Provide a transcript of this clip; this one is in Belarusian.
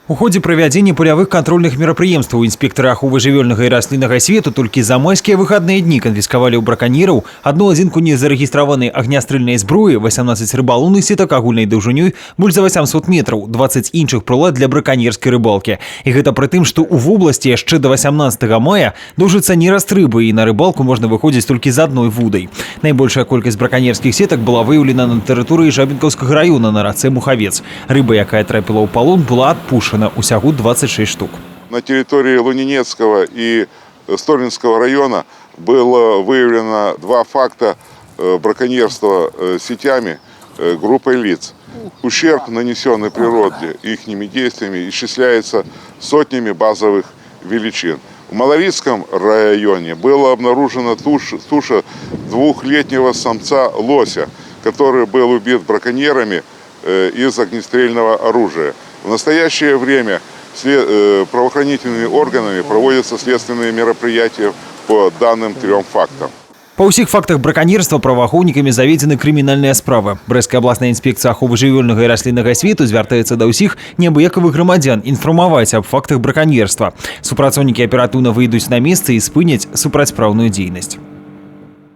У ходе проведения полевых контрольных мероприемств инспекторы аховы жывёльнага и расліннага свету только за майские выходные дни конфисковали у браконьеров одну адзінку незарэгістраванай агнястрэльнай зброі, 18 рыбалунных сетак агульнай даўжынёй больш за 800 метров, 20 іншых прылад для браконьерской рыбалки. И это при том, что у области яшчэ до 18 мая доўжыцца нераст рыбы, и на рыбалку можно выходить только з одной вудай. Наибольшая колькасць браконьерских сеток была выявлена на территории Жабінкаўскага района на рацэ Мухавец. Рыба, якая трапіла ў палон, была отпушена. Усяго 26 штук. На территории Лунинецкого и Столинского района было выявлено два факта браконьерства сетями группой лиц. Ущерб, нанесенный природе ихними действиями, исчисляется сотнями базовых величин. В Малорицком районе была обнаружена туша двухлетнего самца лося, который был убит браконьерами из огнестрельного оружия. В настоящее время правоохранительными органами проводятся следственные мероприятия по данным трем фактам. Па ўсіх фактах браконьерства праваахоўнікамі заведзены крымінальныя справы. Брэсцкая абласная інспекцыя аховы жывёльнага і расліннага свету звяртаецца да ўсіх неабыякавых грамадзян інфармаваць аб фактах браконьерства. Супрацоўнікі аператыўна выйдуць на месца і спыняць супрацьпраўную дзейнасць.